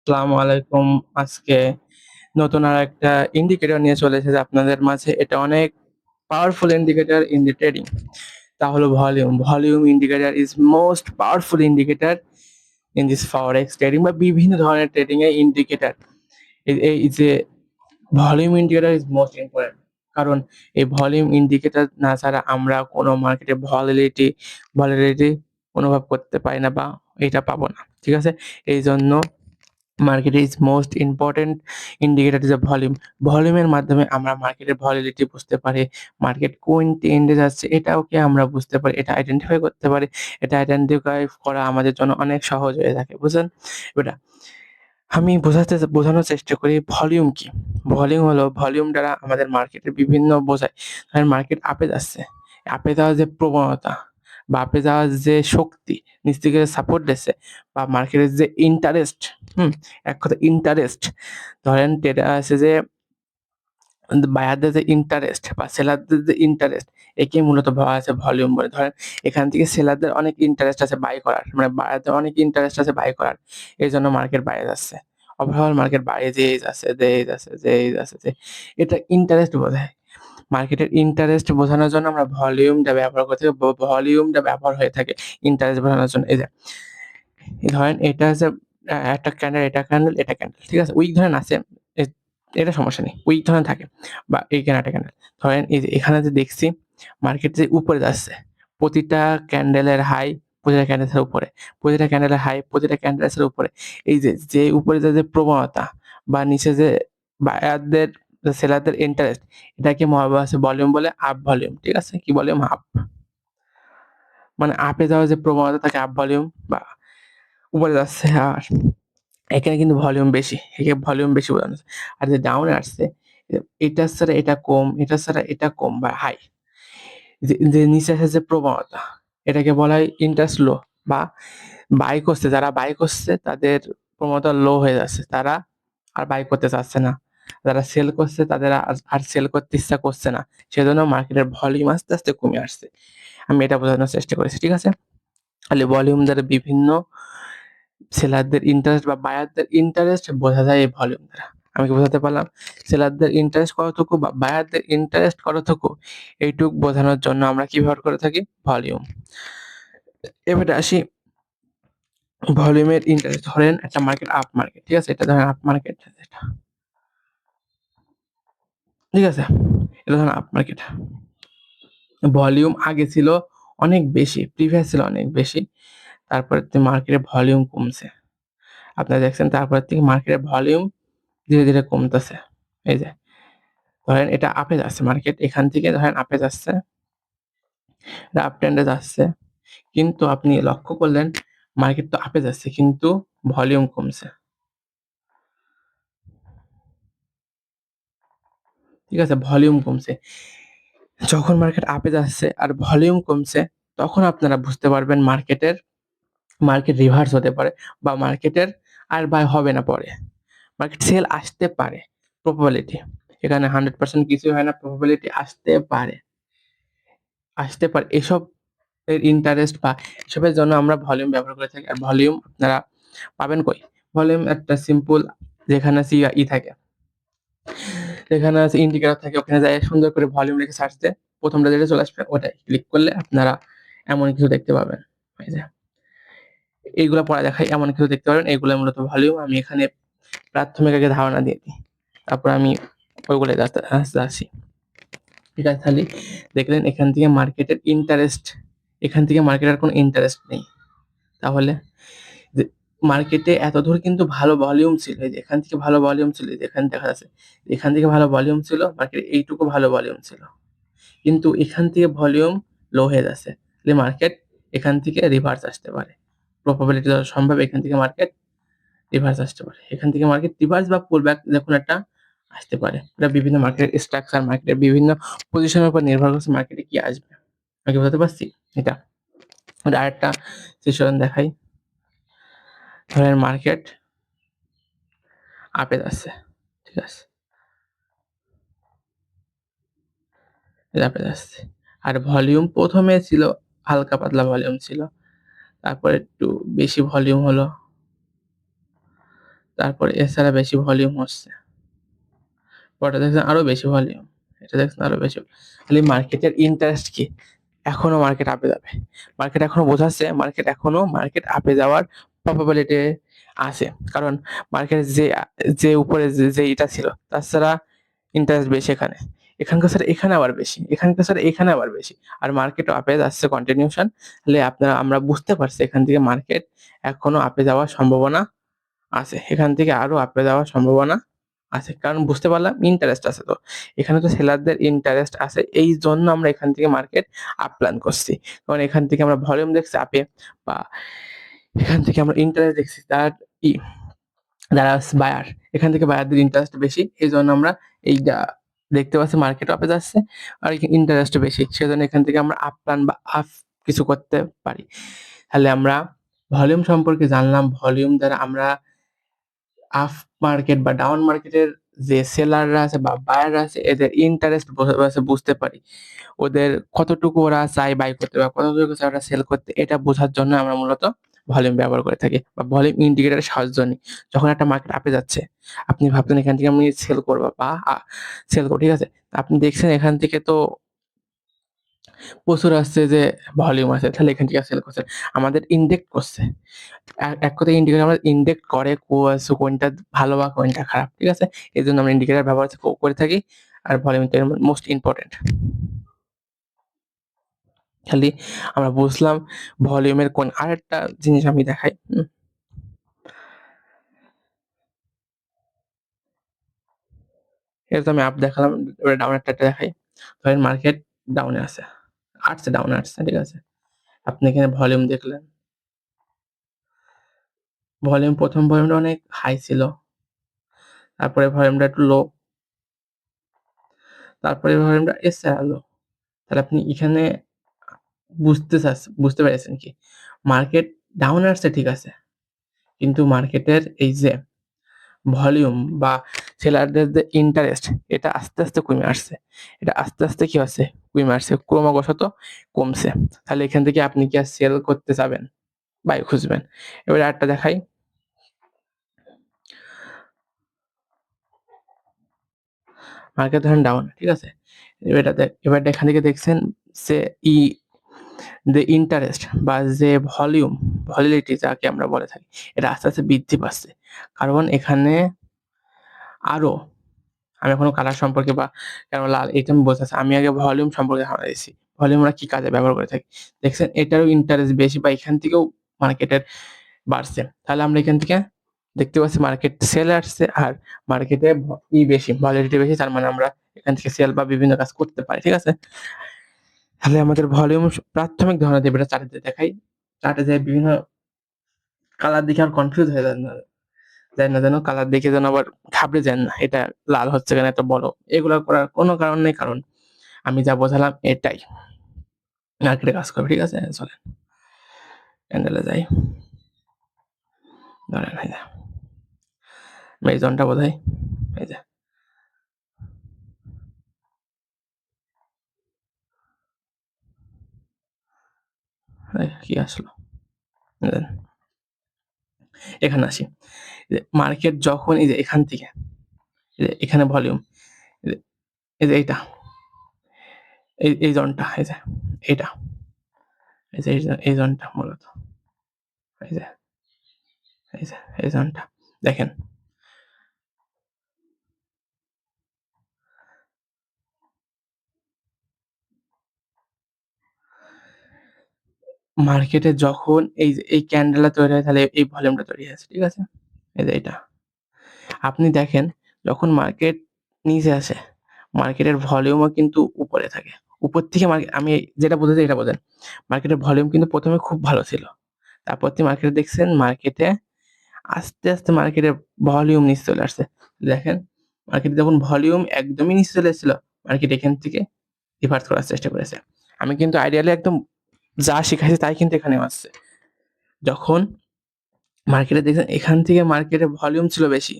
আসসালামু আলাইকুম। আজকে নতুন আরেকটা ইন্ডিকেটর নিয়ে চলে এসেছি আপনাদের মাঝে। এটা অনেক powerful indicator in the trading. তা হলো volume. Volume indicator is most powerful indicator in this forex trading বা বিভিন্ন ধরনের ট্রেডিং এ ইন্ডিকেটর। এই যে volume indicator is most important. কারণ এই ভলিউম ইন্ডিকেটর না ছাড়া আমরা কোনো মার্কেটে ভলিটিলিটি অনুভব করতে পারি না বা এটা পাবো না। ঠিক আছে? এইজন্য market is most important indicator is volume. ভলিউমের মাধ্যমে আমরা মার্কেটের ভলিডিটি বুঝতে পারি। মার্কেট কোন ট্রেন্ডে যাচ্ছে এটাও আমরা বুঝতে পারি। এটা আইডেন্টিফাই করতে পারি। এটা আইডেন্টিফাই করা আমাদের জন্য অনেক সহজ হয়ে থাকে। বুঝছেন? বেটা আমি বোঝানোর চেষ্টা করি ভলিউম কি? ভলিউম দ্বারা আমাদের মার্কেটের বিভিন্ন বোঝায়। ধরেন মার্কেট আপে যাচ্ছে। আপে যাওয়ার যে প্রবণতা বা আপে যাওয়ার যে শক্তি, নিচ থেকে সাপোর্ট দিচ্ছে বা মার্কেটের যে ইন্টারেস্ট, হুম? এক কথায় ইন্টারেস্ট। ধরেন ট্রেডার আছে যে বায়ারদের যে ইন্টারেস্ট বা সেলারদের যে ইন্টারেস্ট একেই মূলত বলা আছে ভলিউম বলে। ধরেন এখান থেকে সেলারদের অনেক ইন্টারেস্ট আছে বাই করার। মানে বায়ারদের অনেক ইন্টারেস্ট আছে বাই করার। এজন্য মার্কেট বাইরে যাচ্ছে। ওভারঅল মার্কেট বাইরে যেয়েই যাচ্ছে। এটা ইন্টারেস্ট বোঝায়। মার্কেটের ইন্টারেস্ট বোঝানোর জন্য আমরা ভলিউমটা ব্যবহার করে থাকি। ভলিউমটা ব্যবহার হয়ে থাকে ইন্টারেস্ট বোঝানোর জন্য। এই যে ধরেন এটা হচ্ছে একটা ক্যান্ডেল, এটা ক্যান্ডেল, এটা ক্যান্ডেল। ঠিক আছে? উইক ধরেন আছে। এ এটা সমস্যা নেই। উইক ধরেন থাকে বা এইখানে একটা ক্যান্ডেল। ধরেন এই যে এখানে যে দেখছি মার্কেট যে উপরে যাচ্ছে। প্রতিটা ক্যান্ডেলের হাই প্রতিটা ক্যান্ডেলের উপরে। প্রতিটা ক্যান্ডেলের হাই প্রতিটা ক্যান্ডেলের উপরে। এই যে উপরে যে প্রবণতা বা নিচে যে বায়ারদের সেলারদের ইন্টারেস্ট এটাকে ভলিউম বলে আপ ভলিউম। ঠিক আছে? কি ভলিউম? আপ। মানে আপে যাওয়ার যে প্রবণতা তাকে আপ ভলিউম বা উপরে যাচ্ছে আর এখানে কিন্তু ভলিউম বেশি। একে ভলিউম বেশি বোঝানো হচ্ছে। আর যে ডাউনে আসছে এটার ছাড়া এটা কম, এটার ছাড়া এটা কম বা হাই। যে নিচে আসে যে প্রবণতা এটাকে বলা হয় ইন্টারেস্ট লো বা বাই করছে যারা বাই করছে তাদের প্রবণতা লো হয়ে যাচ্ছে। তারা আর বাই করতে চাচ্ছে না। যারা সেল করছে তাদের আর সেল করতে ইচ্ছা করছে না। সেজন্য মার্কেটের ভলিউম আস্তে কমে আসছে। আমি এটা বোঝানোর চেষ্টা করেছি। ঠিক আছে? তাহলে ভলিউম দ্বারা বিভিন্ন সেলারদের ইন্টারেস্ট বা বায়ারদের ইন্টারেস্ট বোঝা যায় এই ভলিউম দ্বারা। আমি কি বোঝাতে পারলাম? সেলারদের ইন্টারেস্ট কতটুকু বা বায়ারদের ইন্টারেস্ট কতটুকু এইটুক বোঝানোর জন্য আমরা কি ব্যবহার করে থাকি? ভলিউম। এবারে আসি ভলিউমের ইন্টারেস্ট। ধরেন একটা মার্কেট আপ মার্কেট। ঠিক আছে? এটা ধরেন আপ মার্কেট এটা। ঠিক আছে? এটা ধরেন আপ মার্কেট। ভলিউম আগে ছিল অনেক বেশি, প্রিভিয়াস ছিল অনেক বেশি। তারপরে মার্কেটের ভলিউম কমছে। আপনারা দেখছেন তারপরের থেকে মার্কেটের ভলিউম ধীরে কমতেছে। এই যে ধরেন এটা আপে যাচ্ছে মার্কেট। এখান থেকে ধরেন আপে যাচ্ছে, এটা আপ ট্রেন্ডে যাচ্ছে। কিন্তু আপনি লক্ষ্য করলেন মার্কেট তো আপে যাচ্ছে কিন্তু ভলিউম কমছে। ঠিক আছে? ভলিউম কমছে। যখন মার্কেট আপে যাচ্ছে আর ভলিউম কমছে তখন আপনারা বুঝতে পারবেন মার্কেট রিভার্স হতে পারে বা মার্কেটের আর বাই হবে না পরে। মার্কেট সেল আসতে পারে। প্রবাবিলিটি। এখানে 100% কিছুই হয় না। প্রবাবিলিটি আসতে পারে। এসব এর ইন্টারেস্ট বা এসবের জন্য আমরা ভলিউম ব্যবহার করে থাকি। আর ভলিউম আপনারা পাবেন কই? ভলিউম একটা সিম্পল যেখানে আছে থাকে। যেখানে আছে ইন্ডিকেটর থাকে ওখানে যায়ে সুন্দর করে ভলিউম লিখে সার্চ দিয়ে ১ম টা যেটা চলে আসবে ওটাই ক্লিক করলে আপনারা এমন কিছু দেখতে পাবেন। এই যে এইগুলা পড়া দেখায় এমন কিছু দেখতে পারবেন। এগুলা মূলত ভলিউম। আমি এখানে প্রাথমিক আগে ধারণা দিয়ে দিই। তারপর আমি ওইগুলাই যাচ্ছি। ঠিক আছে? তাহলে দেখলেন এখান থেকে মার্কেটের কোনো ইন্টারেস্ট নেই। তাহলে যে মার্কেটে এতদূর কিন্তু ভালো ভলিউম ছিল। এই যে এখান থেকে ভালো ভলিউম ছিল। এই যে এখানে দেখা যাচ্ছে। এখান থেকে ভালো ভলিউম ছিল, মার্কেটে এইটুকু ভালো ভলিউম ছিল। কিন্তু এখান থেকে ভলিউম লো হয়ে যাচ্ছে। তাহলে মার্কেট এখান থেকে রিভার্স আসতে পারে। প্রবাবিলিটি যত সম্ভব এখান থেকে মার্কেট রিভার্স আসতে পারে। এখান থেকে মার্কেট রিভার্স বা পুলব্যাক যেকোনো একটা আসতে পারে। এটা বিভিন্ন মার্কেটের স্ট্রাকচার, মার্কেটের বিভিন্ন পজিশনের উপর নির্ভর করছে মার্কেটে কি আসবে। আমি কি বোঝাতে পারছি? এটা। আরেকটা সিচুয়েশন দেখাই। ধরেন মার্কেট আপে যাচ্ছে। ঠিক আছে? আপে যাচ্ছে। আর ভলিউম ১ম এ ছিল হালকা পাতলা ভলিউম ছিল। তারপর একটু বেশি ভলিউম হলো। তারপরে এছাড়া বেশি ভলিউম হচ্ছে। পরেরটা দেখছেন আরো বেশি ভলিউম। এটা দেখছেন আরো বেশি। খালি মার্কেটের ইন্টারেস্ট কি? এখনো মার্কেট আপে যাবে। মার্কেট এখনো বোঝাচ্ছে মার্কেট আপে যাওয়ার প্রবাবিলিটি আছে। কারণ মার্কেট যে উপরে যে এটা ছিল তাছাড়া ইন্টারেস্ট বেশি এখানে। এখানকার ছাড়া এখানে আবার বেশি। এখানকার ছাড়া এখানে আবার বেশি। আর মার্কেটও আপে যাচ্ছে কন্টিনিউশন। তাহলে আমরা বুঝতে পারছি এখান থেকে মার্কেট এখনো আপে যাওয়ার সম্ভাবনা আছে। এখান থেকে আরো আপে যাওয়ার সম্ভাবনা আছে। কারণ বুঝতে পারলাম ইন্টারেস্ট আছে তো। এখানে তো সেলারদের ইন্টারেস্ট আছে। এইজন্য আমরা এখান থেকে মার্কেট আপ প্ল্যান করছি। কারণ এখান থেকে আমরা ভলিউম দেখছি আপে বা এখান থেকে আমরা ইন্টারেস্ট দেখছি ই যারা বায়ার এখান থেকে বায়ারদের ইন্টারেস্ট বেশি। এজন্য আমরা এইটা দেখতে পাচ্ছি মার্কেট আপে যাচ্ছে আর ইন্টারেস্ট বেশি। সেজন্য এখান থেকে আমরা আপ প্ল্যান বা আপ কিছু করতে পারি। তাহলে আমরা ভলিউম সম্পর্কে জানলাম। ভলিউম দ্বারা আমরা আপ মার্কেট বা ডাউন মার্কেটের যে সেলাররা আছে বা বায়াররা আছে এদের ইন্টারেস্ট বুঝতে পারি। ওদের কতটুকু ওরা চায় বাই করতে বা কতটুকু চায় ওরা সেল করতে এটা বোঝার জন্য আমরা মূলত ভলিউম ব্যবহার করে থাকি বা ভলিউম ইন্ডিকেটরের সাহায্য নিই। যখন একটা মার্কেট আপে যাচ্ছে, আপনি ভাবছেন এখান থেকে আমি সেল করব বা সেল করব, ঠিক আছে? আপনি দেখছেন এখান থেকে তো প্রচুর আসছে যে ভলিউম আছে, তাহলে এখান থেকে সেল করছেন। আমাদের ইনডেক্ট করছে। এক কথায় ইন্ডিকেটর আমরা ইনডেক্ট করে কোনটা ভালো বা কোনটা খারাপ, ঠিক আছে? এজন্য আমরা ইন্ডিকেটর ব্যবহার করে থাকি। আর ভলিউমটা মোস্ট ইম্পোর্টেন্ট। খালি আমরা বুঝলাম ভলিউমের আরেকটা জিনিস আমি দেখাই। এটা তো আমি আপ দেখালাম, এবার ডাউন একটা দেখাই। ধরেন মার্কেট ডাউনে আছে। ডাউনে আসছে, ঠিক আছে? আপনি এখানে ভলিউম দেখলেন। প্রথম ভলিউমটা অনেক হাই ছিল। তারপরে ভলিউমটা একটু লো। তারপরে ভলিউমটা এসে লো। তাহলে আপনি এখানে বুঝতে পেরেছেন কি? মার্কেট ডাউনে আসছে, ঠিক আছে। কিন্তু মার্কেটের এই যে ভলিউম বা সেলারদের যে ইন্টারেস্ট এটা আস্তে, আস্তে কমে আসছে। এটা আস্তে, আস্তে কি হচ্ছে? কমে আসছে। ক্রমাগত কমছে। তাহলে এখান থেকে আপনি কি আর সেল করতে যাবেন? বাই খুঁজবেন। এবারে আরেকটা দেখাই। মার্কেট ধরেন ডাউন, ঠিক আছে? এবার এখান থেকে দেখছেন যে যে ইন্টারেস্ট বা যে ভলিডিটি যাকে আমরা বলে থাকি, এটা আস্তে, আস্তে বৃদ্ধি পাচ্ছে। কারণ এখানে আরো আমি এখনো কালার সম্পর্কে বা কেন লাল এটা আমি বোঝাচ্ছি। আমি আগে ভলিউম সম্পর্কে ধারণা দিচ্ছি। ভলিউম আমরা কি কাজে ব্যবহার করে থাকি। দেখছেন এটারও ইন্টারেস্ট বেশি বা এখান থেকেও মার্কেটের বাড়ছে। তাহলে আমরা এখান থেকে দেখতে পাচ্ছি মার্কেট সেল আসছে আর মার্কেটে বেশি, ভলিডিটি বেশি। তার মানে আমরা এখান থেকে সেল বা বিভিন্ন কাজ করতে পারি, ঠিক আছে? তাহলে আমাদের ভলিউম প্রাথমিক ধারণা দিয়ে এটা চার্টে দেখাই। চার্টে যে বিভিন্ন কালার দেখে আর কনফিউজ হয়ে যায় না যেন কালার দেখে যেন আবার ঘাবড়ে যান না। এটা লাল হচ্ছে কেন এত বড়? এগুলা করার কোনো কারণ নেই। কারণ আমি যা বোঝালাম এটাই মার্কেটে কাজ করবে, ঠিক আছে? চলেন ক্যান্ডেলে যাই। ধরেন এই যে এই জোনটা বোধহয় এই যে কি আসলো? দেন এখানে আসি। মার্কেট যখন এই যে এখান থেকে এই যে এখানে ভলিউম এই যে এইটা এই জোনটা এই যে এইটা এই জোনটা মূলত এই যে এই জোনটা দেখেন মার্কেটে যখন এই যে এই ক্যান্ডেলটা তৈরি হয় তাহলে এই ভলিউমটা তৈরি হয়েছে, ঠিক আছে? এই যে এটা। আপনি দেখেন যখন মার্কেট নিচে আসে, মার্কেটের ভলিউমও কিন্তু উপরে থাকে। উপর থেকে আমি যেটা বোঝাতে এটা বোঝেন। মার্কেটের ভলিউম কিন্তু ১ম এ খুব ভালো ছিল। তারপর থেকে মার্কেটে দেখছেন মার্কেটে আস্তে, আস্তে মার্কেটের ভলিউম নিচে চলে আসছে। দেখেন মার্কেটে যখন ভলিউম একদমই নিচে চলে এসেছিল, মার্কেট এখান থেকে রিভার্স করার চেষ্টা করেছে। আমি কিন্তু আইডিয়ালি একদম যা শিখাইছি তাই কিন্তু এখানেও আসছে। যখন মার্কেটে দেখছেন এখান থেকে মার্কেটের ভলিউম ছিল বেশি।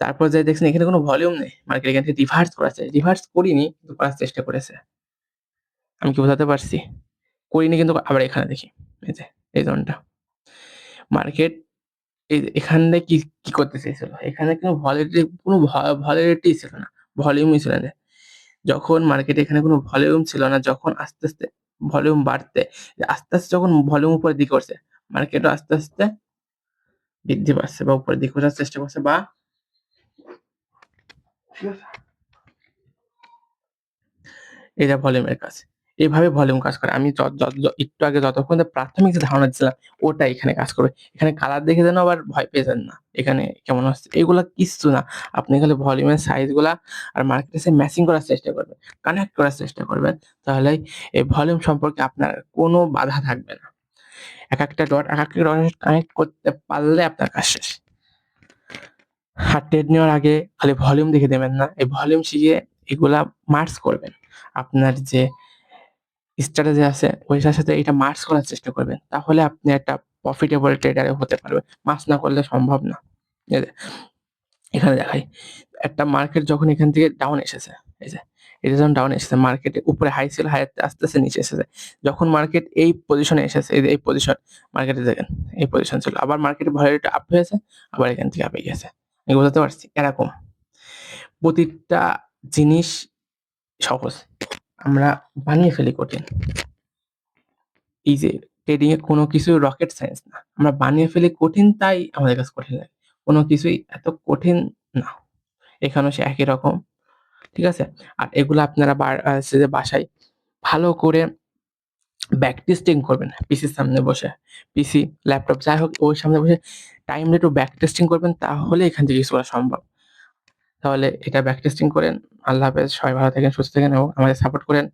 তারপর যেয়ে দেখছেন এখানে কোনো ভলিউম নেই। মার্কেট এখান থেকে রিভার্স করিনি কিন্তু করার চেষ্টা করেছে। আমি কি বোঝাতে পারছি? করিনি কিন্তু আবার এখানে দেখি। এই যে এই জোনটা। মার্কেট এখানে কি করতে চেয়েছিল? এখানে কোনো ভলিডিটি ছিল না। ভলিউমই ছিল না। যখন মার্কেটে এখানে কোনো ভলিউম ছিল না, যখন আস্তে আস্তে ভলিউম বাড়তে, আস্তে আস্তে যখন ভলিউম উপরের দিকে উঠছে, মার্কেটও আস্তে আস্তে বৃদ্ধি পাচ্ছে বা উপরের দিকে ওঠার চেষ্টা করছে বা ঠিক আছে? এটা ভলিউমের কাজ। এভাবে ভলিউম কাজ করে। আমি য য য একটু আগে যতক্ষণ না প্রাথমিক যে ধারণা দিছিলাম, ওটা এখানে কাজ করবে। এখানে কালার দেখে যেন আবার ভয় পেয়ে যান না। এখানে কেমন হচ্ছে? এগুলা কিচ্ছু না। আপনি খালি ভলিউমের সাইজ গুলা আর মার্কেটের সাথে ম্যাচিং করার চেষ্টা করবেন। কানেক্ট করার চেষ্টা করবেন। তাহলেই এই ভলিউম সম্পর্কে আপনার কোনো বাধা থাকবে না। একেকটা ডট কানেক্ট করতে পারলে আপনার কাজ শেষ। আর ট্রেড নেওয়ার আগে খালি ভলিউম দেখে দেবেন না। এই ভলিউম শিখে এগুলা মার্জ করবেন। আপনার যে স্ট্র্যাটেজি আছে ওইটার সাথে এটা মার্জ করার চেষ্টা করবেন। তাহলে আপনি একটা প্রফিটেবল ট্রেডার হতে পারবেন। মার্জ না করলে সম্ভব না। এই যে এখানে দেখাই। একটা মার্কেট যখন এখান থেকে ডাউন এসেছে, এই যে এটা যখন ডাউন এসেছে মার্কেটে উপরে হাই ছিল, হাই আস্তে আস্তে নিচে এসেছে। যখন মার্কেট এই পজিশনে এসেছে, এই যে এই পজিশন মার্কেটে দেখেন এই পজিশন ছিল। আবার মার্কেটে ভলিউমটা আপ হয়েছে, আবার এখান থেকে আপ গেছে। আমি বোঝাতে পারছি? এরকম প্রতিটা জিনিস সহজ। আমরা বানিয়ে ফেলি কঠিন। এই যে ট্রেডিং এ কোনো কিছু রকেট সায়েন্স না। আমরা বানিয়ে ফেলি কঠিন তাই আমাদের কাছে কঠিন লাগে। কোনো কিছুই এত কঠিন না। এখানেও সে একই রকম। ঠিক আছে? আর এগুলা আপনারা হচ্ছে যে বাসায় ভালো করে ব্যাক টেস্টিং করবেন পিসির সামনে বসে। পিসি, ল্যাপটপ যাই হোক ওর সামনে বসে টাইমলি একটু ব্যাক টেস্টিং করবেন তাহলে এখান থেকে কিছু করা সম্ভব। তাহলে এটা ব্যাক টেস্টিং করেন। আল্লাহ হাফেজ। সবাই ভালো থাকেন, সুস্থ থাকেন এবং আমাদের সাপোর্ট করেন।